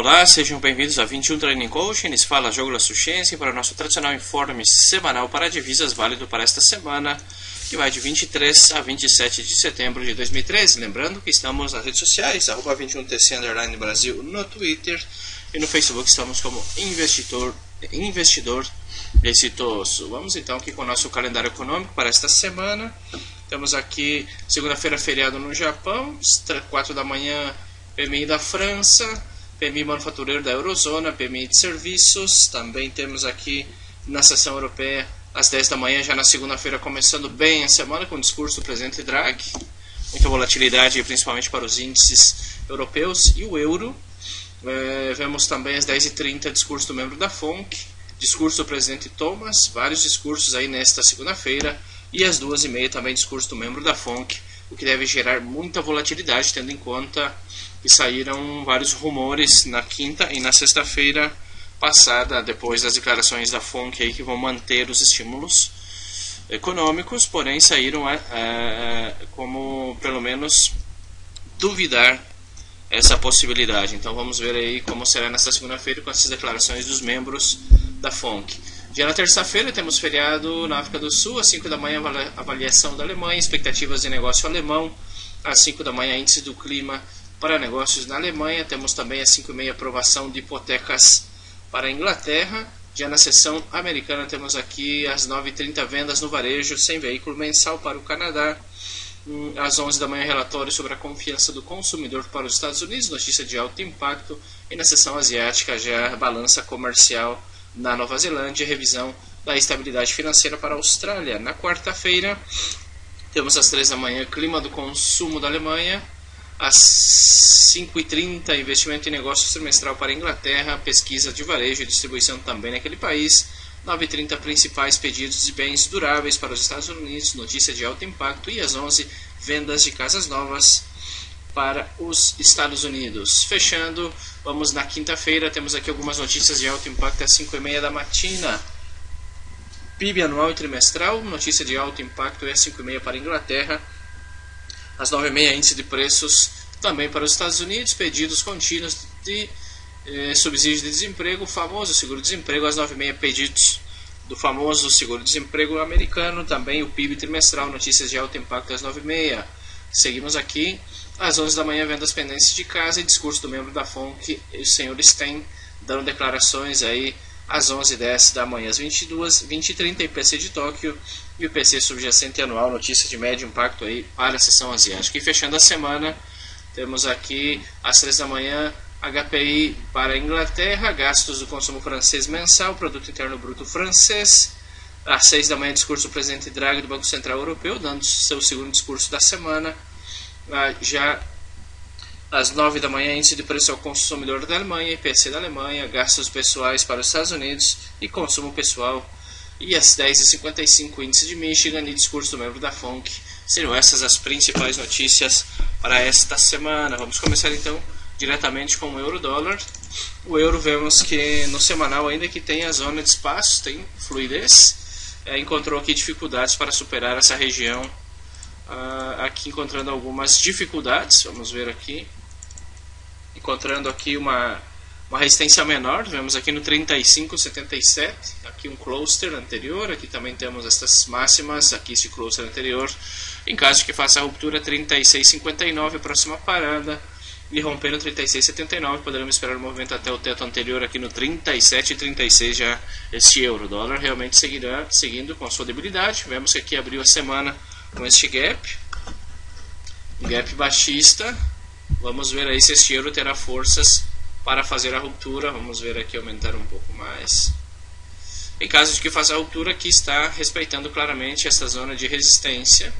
Olá, sejam bem-vindos a 21 Training Coaching. Eles fala Douglas Suchenski para o nosso tradicional informe semanal para divisas válido para esta semana, que vai de 23 a 27 de setembro de 2013. Lembrando que estamos nas redes sociais, @21TC_ Brasil no Twitter e no Facebook estamos como Investidor Exitoso. Vamos então aqui com o nosso calendário econômico para esta semana. Temos aqui segunda-feira feriado no Japão, 4 da manhã PMI da França, PMI manufatureiro da Eurozona, PMI de serviços. Também temos aqui na sessão europeia às 10 da manhã, já na segunda-feira, começando bem a semana com o discurso do presidente Draghi. Muita volatilidade, principalmente para os índices europeus e o euro. Vemos também às 10h30 discurso do membro da FONC, discurso do presidente Thomas, vários discursos aí nesta segunda-feira. E às 2h30 também discurso do membro da FONC, o que deve gerar muita volatilidade, tendo em conta que saíram vários rumores na quinta e na sexta-feira passada, depois das declarações da FONC aí, que vão manter os estímulos econômicos, porém saíram como pelo menos duvidar essa possibilidade. Então vamos ver aí como será nesta segunda-feira com essas declarações dos membros da FONC. Já na terça-feira temos feriado na África do Sul, às 5 da manhã avaliação da Alemanha, expectativas de negócio alemão, às 5 da manhã índice do clima para negócios na Alemanha, temos também às 5h30 aprovação de hipotecas para a Inglaterra. Já na sessão americana temos aqui às 9h30 vendas no varejo sem veículo mensal para o Canadá, às 11 da manhã relatório sobre a confiança do consumidor para os Estados Unidos, notícia de alto impacto, e na sessão asiática já balança comercial na Nova Zelândia, revisão da estabilidade financeira para a Austrália. Na quarta-feira, temos às 3 da manhã clima do consumo da Alemanha, às 5h30 investimento em negócios trimestral para a Inglaterra, pesquisa de varejo e distribuição também naquele país. 9h30 principais pedidos de bens duráveis para os Estados Unidos, notícia de alto impacto, e às 11 vendas de casas novas para os Estados Unidos. Fechando, vamos na quinta-feira, temos aqui algumas notícias de alto impacto às 5h30 da matina. PIB anual e trimestral, notícia de alto impacto às 5h30 para a Inglaterra. Às 9h30 índice de preços também para os Estados Unidos, pedidos contínuos de subsídio de desemprego, famoso seguro-desemprego. Às 9h30 pedidos do famoso seguro-desemprego americano, também o PIB trimestral, notícias de alto impacto às 9h30. Seguimos aqui. Às 11 da manhã, vendas pendentes de casa e discurso do membro da FONC, o senhor Stein, dando declarações aí às 11h10 da manhã. Às 20h30, IPC de Tóquio e o IPC subjacente anual, notícia de médio impacto aí para a sessão asiática. E fechando a semana, temos aqui às 3 da manhã, HPI para a Inglaterra, gastos do consumo francês mensal, produto interno bruto francês. Às 6 da manhã, discurso do presidente Draghi do Banco Central Europeu, dando seu segundo discurso da semana. Já às 9 da manhã, índice de preço ao consumidor da Alemanha, IPC da Alemanha, gastos pessoais para os Estados Unidos e consumo pessoal. E às 10h55, índice de Michigan e discurso do membro da FONC. Seriam essas as principais notícias para esta semana. Vamos começar então diretamente com o euro-dólar. O euro, vemos que no semanal, ainda que tenha a zona de espaço, tem fluidez, encontrou aqui dificuldades para superar essa região. Aqui encontrando algumas dificuldades, vamos ver aqui, encontrando aqui uma resistência menor, vemos aqui no 35,77, aqui um cluster anterior, aqui também temos estas máximas, aqui esse cluster anterior, em caso de que faça a ruptura 36,59, próxima parada, e rompendo 36,79, poderemos esperar o movimento até o teto anterior aqui no 37,36 já este euro. O dólar realmente seguirá seguindo com a sua debilidade, vemos que aqui abriu a semana com este gap, um gap baixista. Vamos ver aí se este euro terá forças para fazer a ruptura. Vamos ver aqui aumentar um pouco mais. Em caso de que faça a ruptura, aqui está respeitando claramente essa zona de resistência.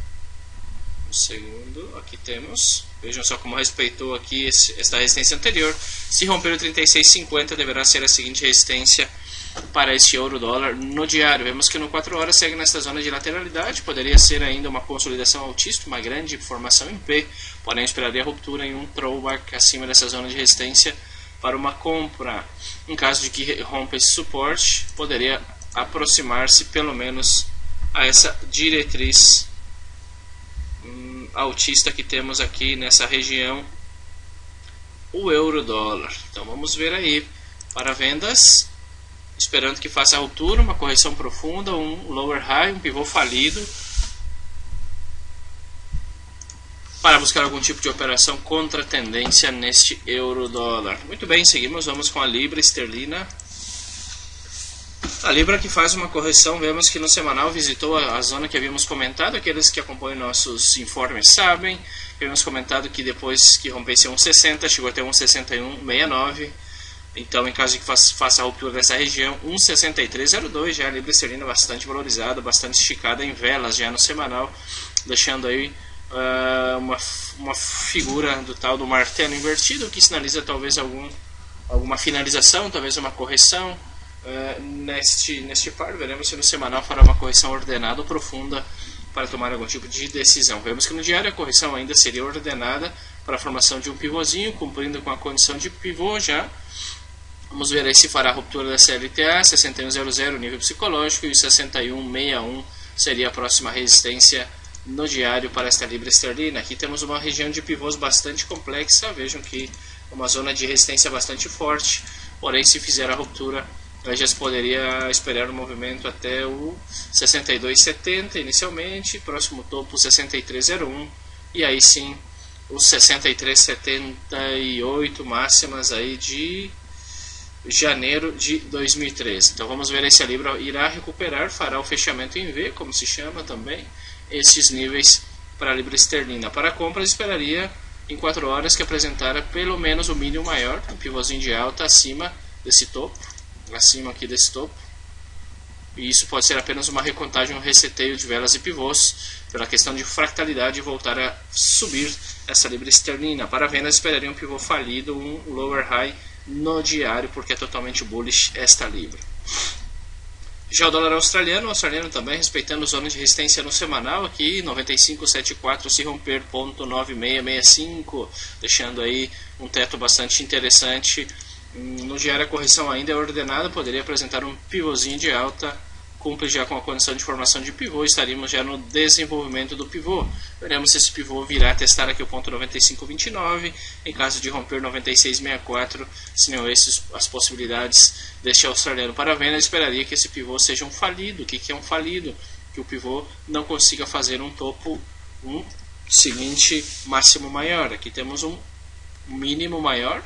Um segundo, aqui temos, vejam só como respeitou aqui esta resistência anterior. Se romper o 36,50, deverá ser a seguinte resistência para este euro-dólar no diário. Vemos que no 4 horas segue nesta zona de lateralidade, poderia ser ainda uma consolidação altista, uma grande formação em P, porém esperaria a ruptura em um throwback acima dessa zona de resistência para uma compra. Em caso de que rompa esse suporte, poderia aproximar-se pelo menos a essa diretriz altista que temos aqui nessa região o euro-dólar. Então vamos ver aí para vendas, esperando que faça a ruptura, uma correção profunda, um lower high, um pivô falido, para buscar algum tipo de operação contra tendência neste euro-dólar. Muito bem, seguimos, vamos com a libra esterlina. A libra que faz uma correção, vemos que no semanal visitou a zona que havíamos comentado. Aqueles que acompanham nossos informes sabem, havíamos comentado que depois que rompesse 1,60, chegou até 1,6169. Então, em caso de que faça a ruptura dessa região, 1,6302, já a libra esterlina bastante valorizada, bastante esticada em velas já no semanal, deixando aí uma figura do tal do martelo invertido, que sinaliza talvez alguma finalização, talvez uma correção neste par. Veremos se no semanal fará uma correção ordenada ou profunda para tomar algum tipo de decisão. Vemos que no diário a correção ainda seria ordenada para a formação de um pivôzinho, cumprindo com a condição de pivô já. Vamos ver aí se fará a ruptura da CLTA, 6100 nível psicológico, e 6161 seria a próxima resistência no diário para esta libra esterlina. Aqui temos uma região de pivôs bastante complexa, vejam que uma zona de resistência bastante forte, porém se fizer a ruptura já se poderia esperar um movimento até o 62,70 inicialmente, próximo topo 63,01 e aí sim os 63,78 máximas aí de janeiro de 2013. Então vamos ver aí se a libra irá recuperar, fará o fechamento em V, como se chama também, estes níveis para a libra esterlina. Para compras esperaria em 4 horas que apresentara pelo menos o mínimo maior, um pivôzinho de alta acima desse topo, acima aqui desse topo, e isso pode ser apenas uma recontagem, um reseteio de velas e pivôs pela questão de fractalidade e voltar a subir essa libra esterlina. Para vendas esperaria um pivô falido, um lower high no diário, porque é totalmente bullish esta libra. Já o dólar australiano também respeitando zona de resistência no semanal aqui, 95,74 se romper, ponto 9665, deixando aí um teto bastante interessante. No diário a correção ainda é ordenada, poderia apresentar um pivôzinho de alta, cumpre já com a condição de formação de pivô, estaríamos já no desenvolvimento do pivô. Veremos se esse pivô virá testar aqui o ponto 95,29, em caso de romper 96,64, seriam essas as possibilidades deste australiano. Para venda, esperaria que esse pivô seja um falido. O que é um falido? Que o pivô não consiga fazer um topo, um seguinte máximo maior. Aqui temos um mínimo maior,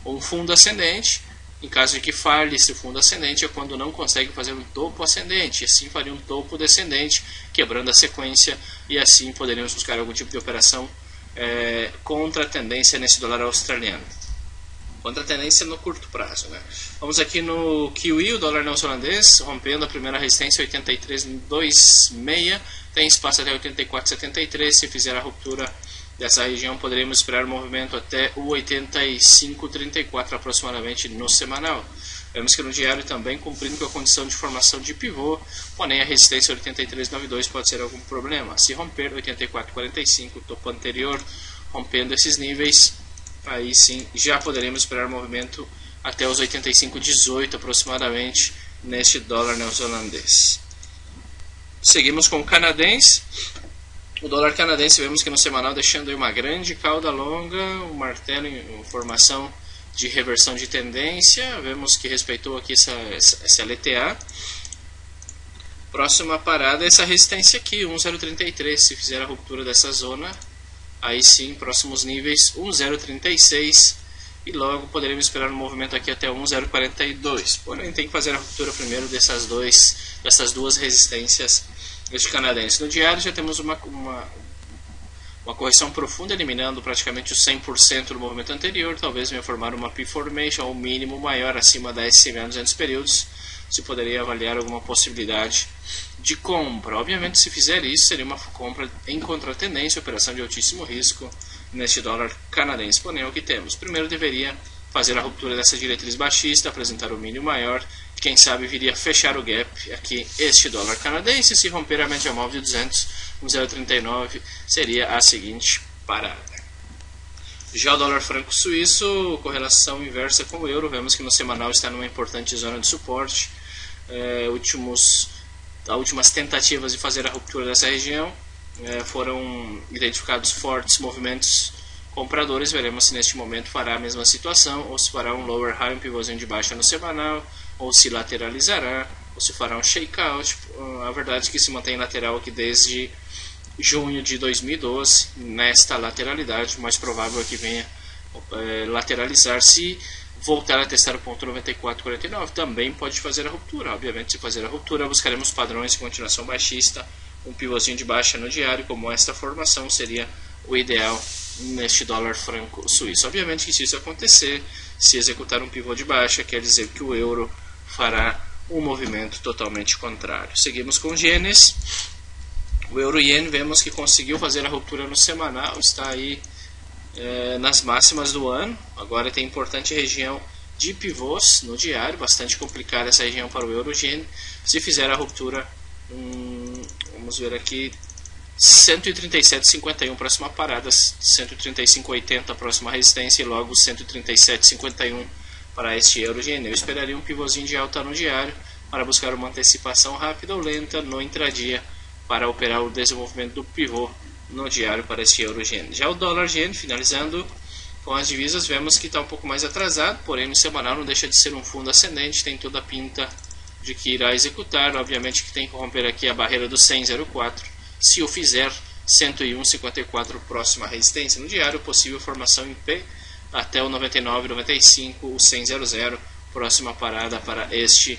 ou um fundo ascendente. Em caso de que falhe esse fundo ascendente é quando não consegue fazer um topo ascendente, e assim faria um topo descendente, quebrando a sequência, e assim poderíamos buscar algum tipo de operação contra a tendência nesse dólar australiano. Contra a tendência no curto prazo, né? Vamos aqui no Kiwi, o dólar neozelandês, rompendo a primeira resistência 83,26, tem espaço até 84,73, se fizer a ruptura dessa região poderemos esperar um movimento até o 85,34 aproximadamente no semanal. Vemos que no diário também cumprindo com a condição de formação de pivô, porém a resistência 83,92 pode ser algum problema. Se romper 84,45, topo anterior, rompendo esses níveis, aí sim já poderemos esperar um movimento até os 85,18 aproximadamente neste dólar neozelandês. Seguimos com o canadense. O dólar canadense vemos que no semanal deixando aí uma grande cauda longa, um martelo em formação de reversão de tendência. Vemos que respeitou aqui essa LTA. Próxima parada é essa resistência aqui, 1,033. Se fizer a ruptura dessa zona, aí sim, próximos níveis 1,036. E logo poderemos esperar um movimento aqui até 1,042. Porém tem que fazer a ruptura primeiro dessas duas resistências este canadense. No diário já temos uma correção profunda, eliminando praticamente o 100% do movimento anterior. Talvez venha formar uma P-formation ou mínimo maior acima da SMA 200 períodos. Se poderia avaliar alguma possibilidade de compra. Obviamente, se fizer isso, seria uma compra em contratendência, operação de altíssimo risco neste dólar canadense. Porém, é o que temos. Primeiro deveria fazer a ruptura dessa diretriz baixista, apresentar o mínimo maior. Quem sabe viria fechar o gap aqui, este dólar canadense. Se romper a média móvel de 200, 1,039 seria a seguinte parada. Já o dólar franco suíço, correlação inversa com o euro, vemos que no semanal está numa importante zona de suporte. Últimas tentativas de fazer a ruptura dessa região foram identificados fortes movimentos compradores, veremos se neste momento fará a mesma situação, ou se fará um lower high, um pivôzinho de baixa no semanal, ou se lateralizará, ou se fará um shakeout. A verdade é que se mantém lateral aqui desde junho de 2012, nesta lateralidade. O mais provável é que venha lateralizar. Se voltar a testar o ponto 94,49, também pode fazer a ruptura. Obviamente, se fazer a ruptura, buscaremos padrões de continuação baixista, um pivôzinho de baixa no diário, como esta formação seria o ideal neste dólar franco suíço. Obviamente que se isso acontecer, se executar um pivô de baixa, quer dizer que o euro fará um movimento totalmente contrário. Seguimos com os ienes. O euro-ien vemos que conseguiu fazer a ruptura no semanal, está aí nas máximas do ano. Agora tem importante região de pivôs no diário, bastante complicada essa região para o euro-ien. Se fizer a ruptura, vamos ver aqui, 137,51 próxima parada, 135,80 próxima resistência e logo 137,51 para este euro-ien. Eu esperaria um pivôzinho de alta no diário para buscar uma antecipação rápida ou lenta no intradia para operar o desenvolvimento do pivô no diário para este euro-ien. Já o dólar-ien, finalizando com as divisas, vemos que está um pouco mais atrasado, porém no semanal não deixa de ser um fundo ascendente, tem toda a pinta de que irá executar. Obviamente que tem que romper aqui a barreira do 100,04. Se o fizer, 101,54 próxima resistência no diário, possível formação em P até o 99,95, o 100,00 próxima parada para este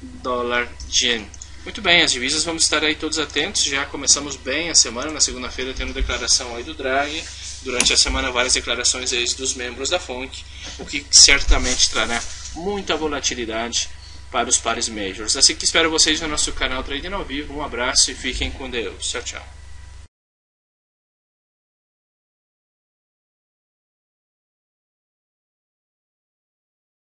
dólar-ien. Muito bem, as divisas vamos estar aí todos atentos. Já começamos bem a semana, na segunda-feira tendo declaração aí do Draghi. Durante a semana várias declarações aí dos membros da FONC, o que certamente trará muita volatilidade para os pares majors. Assim que espero vocês no nosso canal Trading ao Vivo. Um abraço e fiquem com Deus. Tchau, tchau.